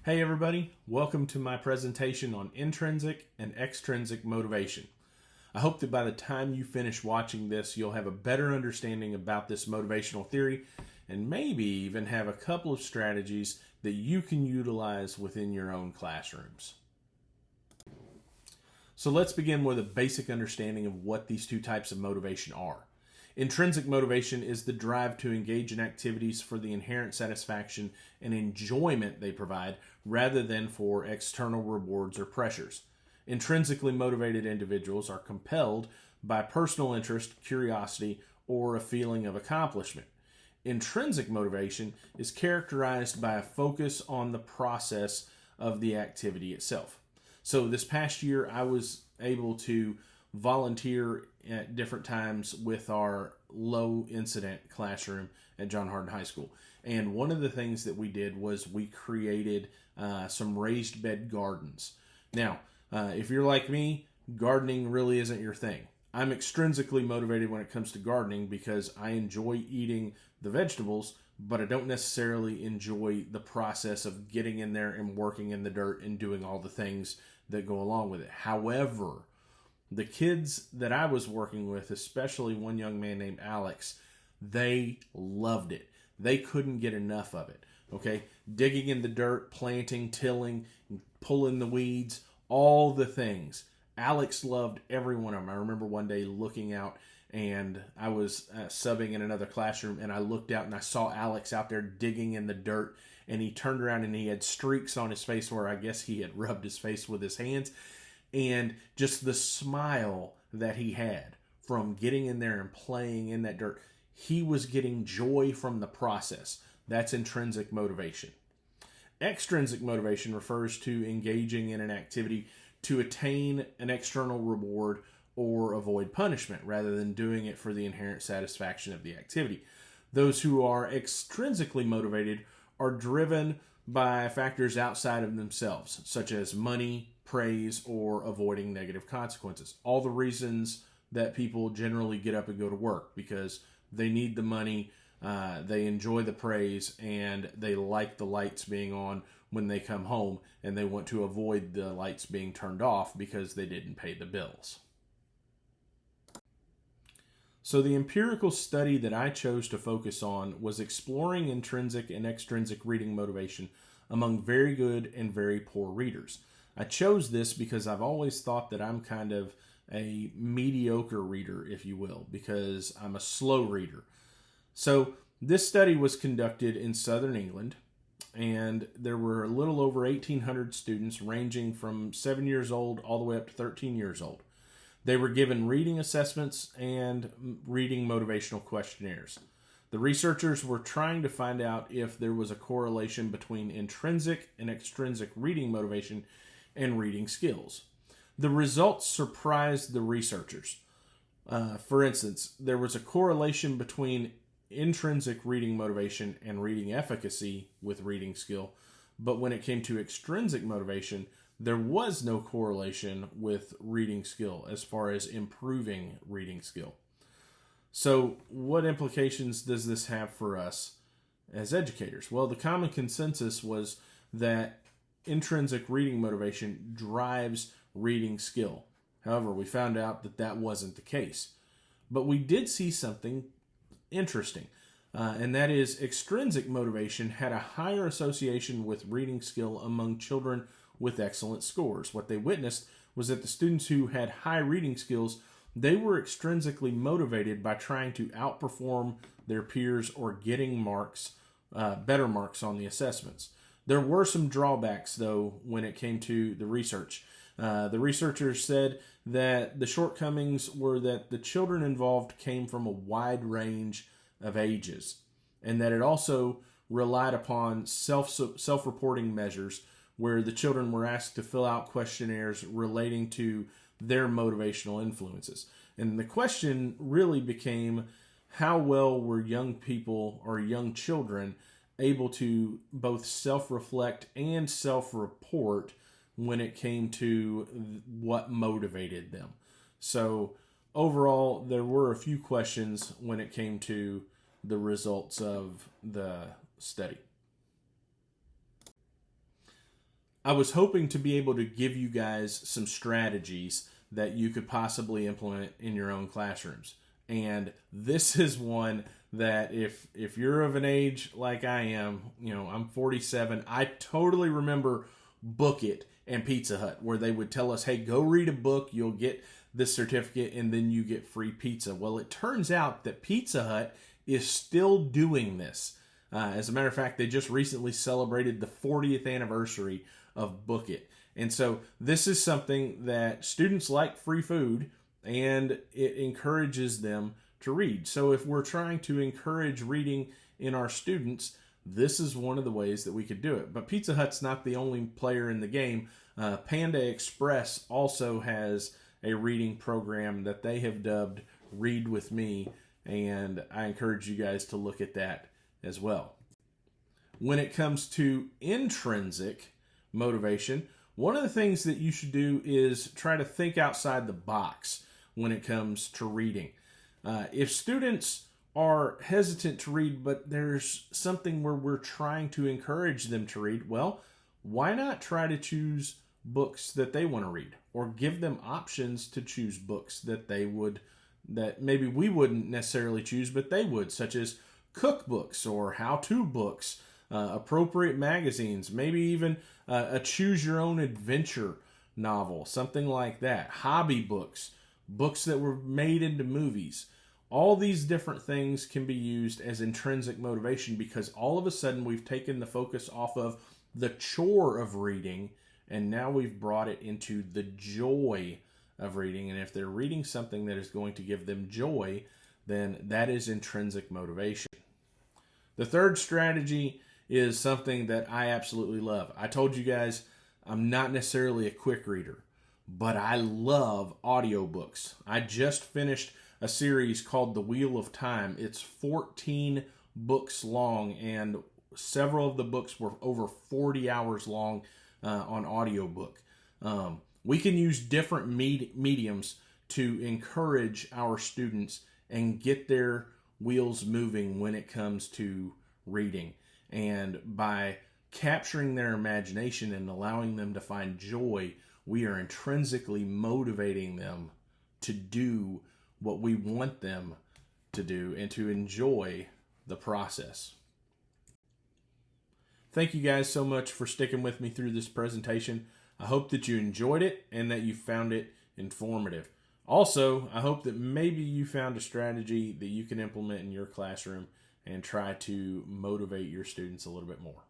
Hey everybody, welcome to my presentation on intrinsic and extrinsic motivation. I hope that by the time you finish watching this, you'll have a better understanding about this motivational theory and maybe even have a couple of strategies that you can utilize within your own classrooms. So let's begin with a basic understanding of what these two types of motivation are. Intrinsic motivation is the drive to engage in activities for the inherent satisfaction and enjoyment they provide rather than for external rewards or pressures. Intrinsically motivated individuals are compelled by personal interest, curiosity, or a feeling of accomplishment. Intrinsic motivation is characterized by a focus on the process of the activity itself. So this past year, I was able to volunteer at different times with our low incident classroom at John Hardin High School. And one of the things that we did was we created some raised bed gardens. Now, if you're like me, gardening really isn't your thing. I'm extrinsically motivated when it comes to gardening because I enjoy eating the vegetables, but I don't necessarily enjoy the process of getting in there and working in the dirt and doing all the things that go along with it. However, the kids that I was working with, especially one young man named Alex, they loved it. They couldn't get enough of it. Okay, digging in the dirt, planting, tilling, pulling the weeds, all the things. Alex loved every one of them. I remember one day looking out, and I was subbing in another classroom, and I looked out and I saw Alex out there digging in the dirt, and he turned around and he had streaks on his face where I guess he had rubbed his face with his hands. And just the smile that he had from getting in there and playing in that dirt, he was getting joy from the process. That's intrinsic motivation. Extrinsic motivation refers to engaging in an activity to attain an external reward or avoid punishment rather than doing it for the inherent satisfaction of the activity. Those who are extrinsically motivated are driven by factors outside of themselves, such as money, praise, or avoiding negative consequences. All the reasons that people generally get up and go to work because they need the money, they enjoy the praise, and they like the lights being on when they come home, and they want to avoid the lights being turned off because they didn't pay the bills. So the empirical study that I chose to focus on was exploring intrinsic and extrinsic reading motivation among very good and very poor readers. I chose this because I've always thought that I'm kind of a mediocre reader, if you will, because I'm a slow reader. So this study was conducted in Southern England, and there were a little over 1,800 students ranging from 7 years old all the way up to 13 years old. They were given reading assessments and reading motivational questionnaires. The researchers were trying to find out if there was a correlation between intrinsic and extrinsic reading motivation and reading skills. The results surprised the researchers. For instance, there was a correlation between intrinsic reading motivation and reading efficacy with reading skill, but when it came to extrinsic motivation, there was no correlation with reading skill as far as improving reading skill. So what implications does this have for us as educators? Well, the common consensus was that intrinsic reading motivation drives reading skill. However, we found out that that wasn't the case. But we did see something interesting, and that is extrinsic motivation had a higher association with reading skill among children with excellent scores. What they witnessed was that the students who had high reading skills, they were extrinsically motivated by trying to outperform their peers or getting marks, better marks on the assessments. There were some drawbacks, though, when it came to the research. The researchers said that the shortcomings were that the children involved came from a wide range of ages, and that it also relied upon self-reporting measures where the children were asked to fill out questionnaires relating to their motivational influences. And the question really became, how well were young people or young children able to both self-reflect and self-report when it came to what motivated them. So overall, there were a few questions when it came to the results of the study. I was hoping to be able to give you guys some strategies that you could possibly implement in your own classrooms. And this is one that if you're of an age like I am, I'm 47, I totally remember Book It and Pizza Hut, where they would tell us, hey, go read a book, you'll get this certificate, and then you get free pizza. Well, it turns out that Pizza Hut is still doing this. As a matter of fact, they just recently celebrated the 40th anniversary of Book It. And so this is something that students like free food, and it encourages them to read. So if we're trying to encourage reading in our students, this is one of the ways that we could do it. But Pizza Hut's not the only player in the game. Panda Express also has a reading program that they have dubbed Read With Me, and I encourage you guys to look at that as well. When it comes to intrinsic motivation, one of the things that you should do is try to think outside the box when it comes to reading. If students are hesitant to read, but there's something where we're trying to encourage them to read, well, why not try to choose books that they want to read, or give them options to choose books that maybe we wouldn't necessarily choose, but they would, such as cookbooks or how-to books, appropriate magazines, maybe even a choose-your-own-adventure novel, something like that, hobby books, books that were made into movies. All these different things can be used as intrinsic motivation, because all of a sudden we've taken the focus off of the chore of reading, and now we've brought it into the joy of reading. And if they're reading something that is going to give them joy, then that is intrinsic motivation. The third strategy is something that I absolutely love. I told you guys I'm not necessarily a quick reader, but I love audiobooks. I just finished a series called The Wheel of Time. It's 14 books long, and several of the books were over 40 hours long on audiobook. We can use different mediums to encourage our students and get their wheels moving when it comes to reading. And by capturing their imagination and allowing them to find joy, we are intrinsically motivating them to do what we want them to do and to enjoy the process. Thank you guys so much for sticking with me through this presentation. I hope that you enjoyed it and that you found it informative. Also, I hope that maybe you found a strategy that you can implement in your classroom and try to motivate your students a little bit more.